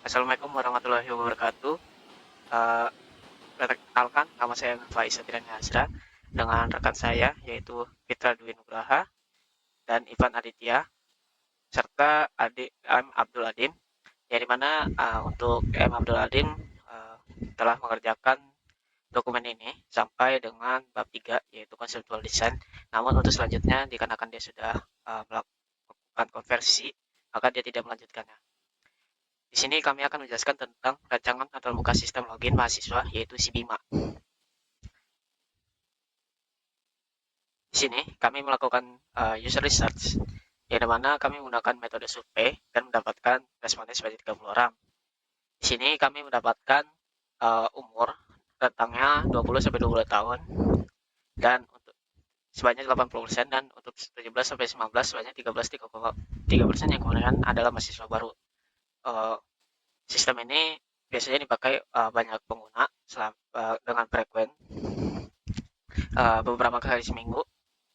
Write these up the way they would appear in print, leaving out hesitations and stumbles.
Assalamualaikum warahmatullahi wabarakatuh. Uh, Perkenalkan, nama saya Faiz Satriani Hasra dengan rekan saya yaitu Fitra Dwi Nugraha dan Ivan Aditya serta adik M Abdul Adim. Yang dimana untuk M Abdul Adim uh, telah mengerjakan dokumen ini sampai dengan bab 3 yaitu conceptual design. Namun untuk selanjutnya dikarenakan dia sudah melakukan konversi, maka dia tidak melanjutkannya. Di sini kami akan menjelaskan tentang rancangan atau muka sistem login mahasiswa yaitu si Bima. Di sini kami melakukan user research yang dimana kami menggunakan metode survei dan mendapatkan responden sebanyak 30 orang. Di sini kami mendapatkan umur rentangnya 20 sampai 20 tahun dan untuk sebanyak 80% dan untuk 17 sampai 19 sebanyak 13,3% yang kemudian adalah mahasiswa baru. Sistem ini biasanya dipakai banyak pengguna dengan frekuen beberapa kali seminggu,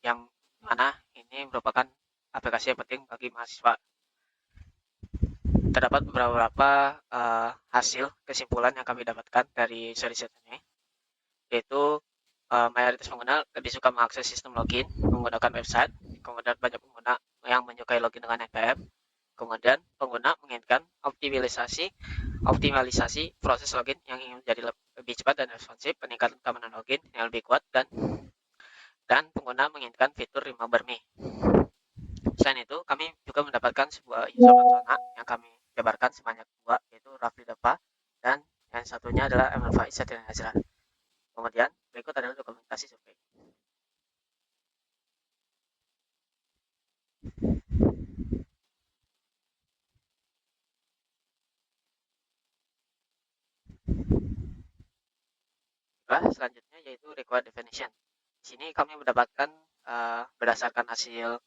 yang mana ini merupakan aplikasi yang penting bagi mahasiswa. Terdapat beberapa hasil kesimpulan yang kami dapatkan dari riset ini, yaitu mayoritas pengguna lebih suka mengakses sistem login menggunakan website, kemudian banyak pengguna yang menyukai login dengan NPM, kemudian pengguna menginginkan optimalisasi proses login yang ingin menjadi lebih cepat dan responsif, peningkatan keamanan login yang lebih kuat, dan pengguna menginginkan fitur Remember Me. Selain itu, kami juga mendapatkan sebuah user persona yang kami jabarkan sebanyak 2, yaitu Rafli Depa, dan yang satunya adalah Emil Faizat dan Hazran. Kemudian, berikut adalah dokumentasi survei. Selanjutnya yaitu required definition. Di sini kami mendapatkan berdasarkan hasil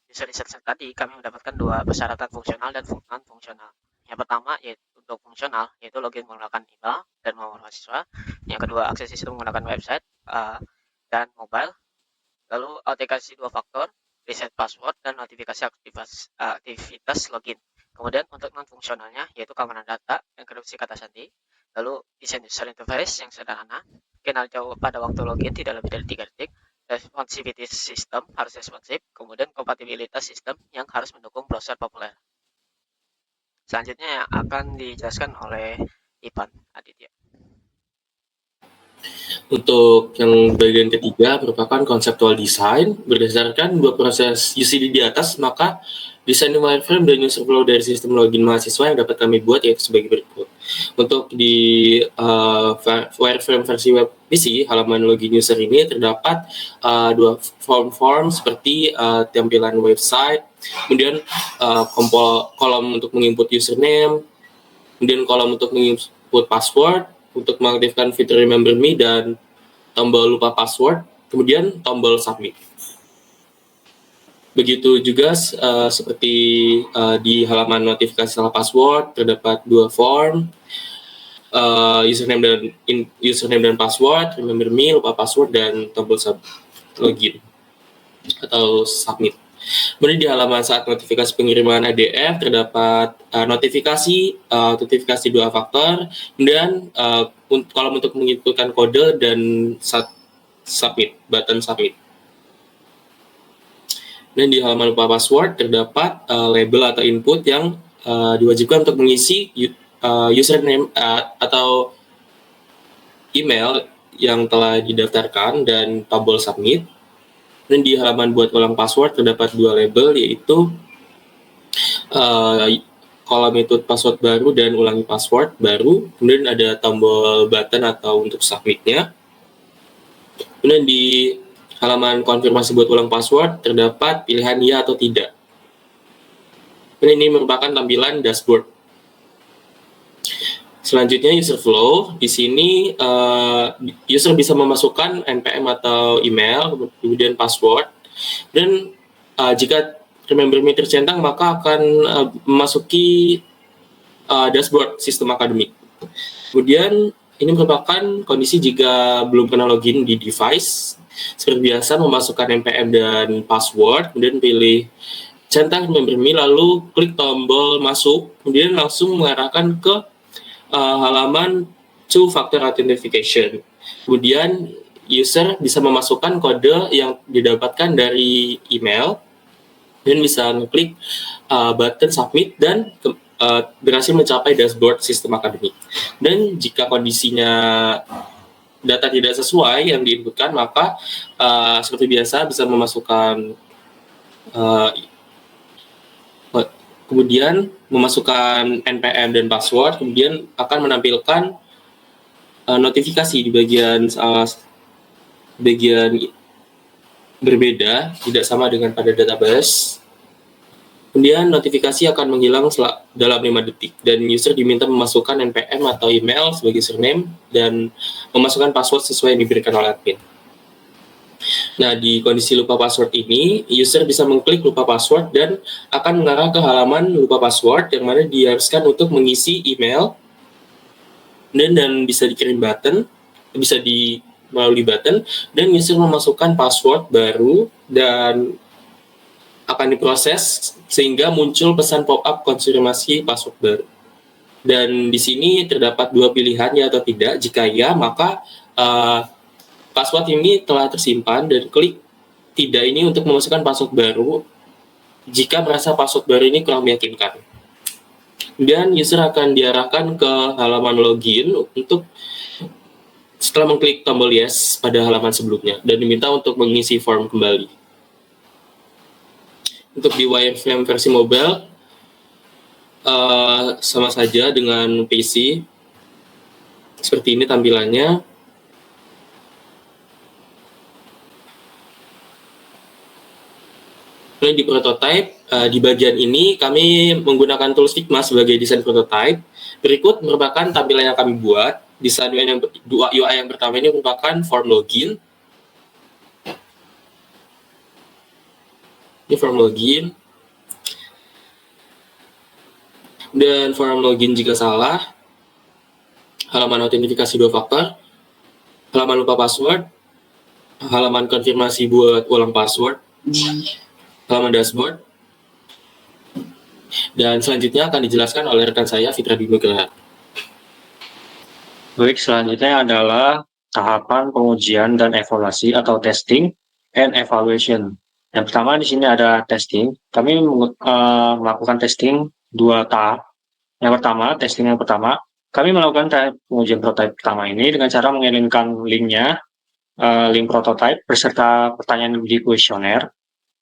user research tadi, kami mendapatkan dua persyaratan fungsional dan non-fungsional. Yang pertama yaitu untuk fungsional, yaitu login menggunakan email dan nomor mahasiswa. Yang kedua, akses sistem menggunakan website dan mobile. Lalu autentikasi 2 faktor, reset password, dan notifikasi aktivitas login. Kemudian untuk non-fungsionalnya yaitu keamanan data, enkripsi kata sandi. Lalu desain user interface yang sederhana, kenal jauh pada waktu login tidak lebih dari 3 detik, responsiveness sistem harus responsif, kemudian kompatibilitas sistem yang harus mendukung browser populer. Selanjutnya yang akan dijelaskan oleh Ivan Aditya. Untuk yang bagian ketiga merupakan conceptual design. Berdasarkan dua proses UCD di atas, maka desain wireframe dan user flow dari sistem login mahasiswa yang dapat kami buat yaitu sebagai berikut. Untuk di wireframe versi web PC, halaman login user ini terdapat dua form seperti tampilan website, kemudian kolom untuk menginput username, kemudian kolom untuk menginput password, untuk mengaktifkan fitur Remember Me dan tombol lupa password, kemudian tombol submit. Begitu juga seperti di halaman notifikasi salah password terdapat dua form, username dan password, Remember Me, lupa password, dan tombol login atau submit. Kemudian di halaman saat notifikasi pengiriman ADF terdapat notifikasi 2 faktor, kemudian kolom untuk menginputkan kode dan submit, button submit. Dan di halaman lupa password terdapat label atau input yang diwajibkan untuk mengisi username atau email yang telah didaftarkan dan tombol submit. Dan di halaman buat ulang password terdapat dua label, yaitu kolom input password baru dan ulangi password baru. Kemudian ada tombol button atau untuk submitnya. Kemudian di halaman konfirmasi buat ulang password terdapat pilihan ya atau tidak. Dan ini merupakan tampilan dashboard. Selanjutnya user flow. Di sini user bisa memasukkan NPM atau email, kemudian password. Dan jika Remember Me tercentang, maka akan memasuki dashboard sistem akademik. Kemudian ini merupakan kondisi jika belum pernah login di device. Seperti biasa, memasukkan NPM dan password, kemudian pilih centang Remember Me, lalu klik tombol masuk, kemudian langsung mengarahkan ke halaman two factor authentication. Kemudian user bisa memasukkan kode yang didapatkan dari email dan bisa klik button submit dan berhasil mencapai dashboard sistem akademik. Dan jika kondisinya data tidak sesuai yang diinputkan, maka seperti biasa bisa memasukkan kemudian memasukkan NPM dan password, kemudian akan menampilkan notifikasi di bagian berbeda, tidak sama dengan pada database. Kemudian notifikasi akan menghilang dalam 5 detik dan user diminta memasukkan NPM atau email sebagai username dan memasukkan password sesuai yang diberikan oleh admin. Nah, di kondisi lupa password ini, user bisa mengklik lupa password dan akan mengarah ke halaman lupa password yang mana diharuskan untuk mengisi email dan bisa dikirim button, bisa melalui button, dan user memasukkan password baru dan akan diproses sehingga muncul pesan pop-up konfirmasi password baru. Dan di sini terdapat dua pilihan, ya atau tidak. Jika ya, maka password ini telah tersimpan dan klik tidak ini untuk memasukkan password baru jika merasa password baru ini kurang meyakinkan. Dan user akan diarahkan ke halaman login untuk setelah mengklik tombol yes pada halaman sebelumnya dan diminta untuk mengisi form kembali. Untuk di wireframe versi mobile sama saja dengan PC. Seperti ini tampilannya. Kemudian di prototype, di bagian ini kami menggunakan tools Figma sebagai desain prototype. Berikut merupakan tampilan yang kami buat. Desain UI yang pertama ini merupakan form login. Ini form login. Dan form login jika salah. Halaman autentifikasi 2 faktor. Halaman lupa password. Halaman konfirmasi buat ulang password. Halaman dashboard. Dan selanjutnya akan dijelaskan oleh rekan saya, Fitra Bima Gerhard. Baik, selanjutnya adalah tahapan pengujian dan evaluasi atau testing and evaluation. Yang pertama di sini ada testing. Kami melakukan testing 2 tahap. Yang pertama, kami melakukan pengujian prototipe pertama ini dengan cara mengirimkan linknya, link prototipe beserta pertanyaan di kuesioner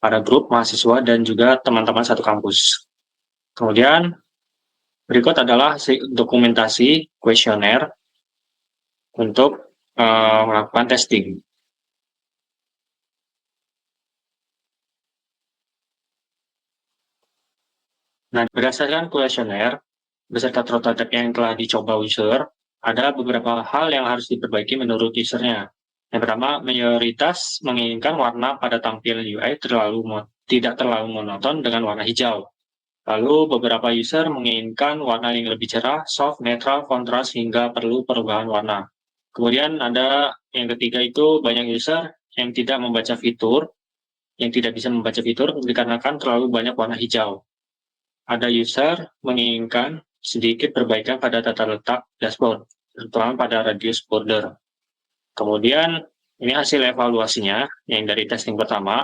pada grup mahasiswa dan juga teman-teman satu kampus. Kemudian berikut adalah dokumentasi kuesioner untuk melakukan testing. Nah, berdasarkan kuesioner, beserta prototipe yang telah dicoba user, ada beberapa hal yang harus diperbaiki menurut usernya. Yang pertama, mayoritas menginginkan warna pada tampilan UI tidak terlalu monoton dengan warna hijau. Lalu beberapa user menginginkan warna yang lebih cerah, soft, netral, kontras, hingga perlu perubahan warna. Kemudian ada yang ketiga itu banyak user yang tidak bisa membaca fitur dikarenakan terlalu banyak warna hijau. Ada user menginginkan sedikit perbaikan pada tata letak dashboard, terutama pada radius border. Kemudian ini hasil evaluasinya yang dari testing pertama.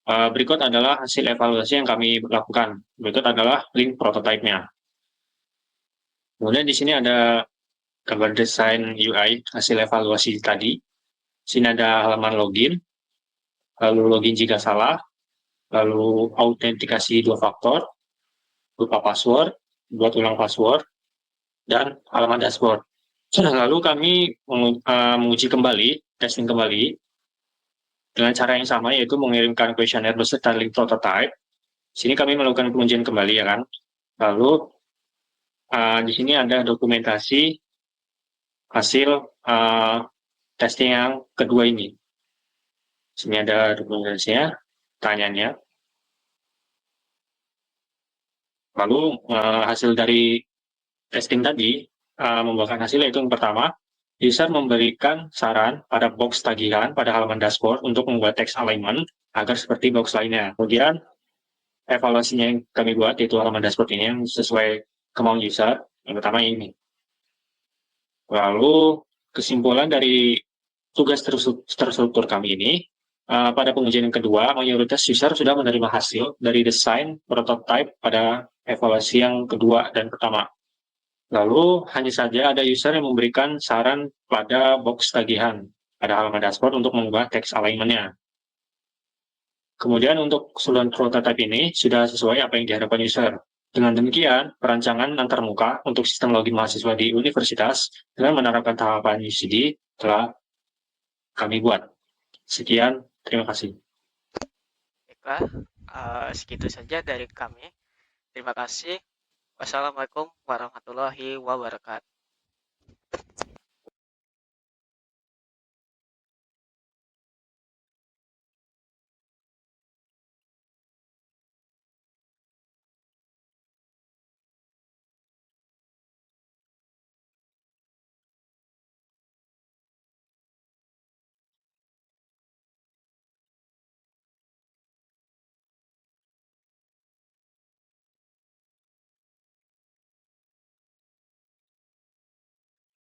Berikut adalah hasil evaluasi yang kami lakukan. Berikut adalah link prototipenya. Kemudian di sini ada gambar desain UI hasil evaluasi tadi. Sini ada halaman login, lalu login jika salah, lalu autentikasi 2 faktor, lupa password, buat ulang password, dan halaman dashboard. Lalu kami menguji kembali, testing kembali, dengan cara yang sama, yaitu mengirimkan kuesioner beserta link prototype. Sini kami melakukan pengujian kembali, ya kan. Lalu di sini ada dokumentasi hasil testing yang kedua ini. Sini ada dokumentasinya, pertanyaannya. Lalu hasil dari testing tadi membuahkan hasil, yaitu yang pertama, user memberikan saran pada box tagihan pada halaman dashboard untuk membuat text alignment agar seperti box lainnya. Kemudian evaluasinya yang kami buat, yaitu halaman dashboard ini yang sesuai kemauan user. Yang pertama ini. Lalu kesimpulan dari tugas terstruktur kami ini, pada pengujian yang kedua, mayoritas user sudah menerima hasil dari desain prototype pada evaluasi yang kedua dan pertama. Lalu hanya saja ada user yang memberikan saran pada box tagihan pada halaman dashboard untuk mengubah teks alignment-nya. Kemudian untuk keseluruhan prototype ini sudah sesuai apa yang diharapkan user. Dengan demikian, perancangan antarmuka untuk sistem login mahasiswa di universitas dengan menerapkan tahapan UCD telah kami buat. Sekian, terima kasih. Baiklah, segitu saja dari kami. Terima kasih. Wassalamualaikum warahmatullahi wabarakatuh.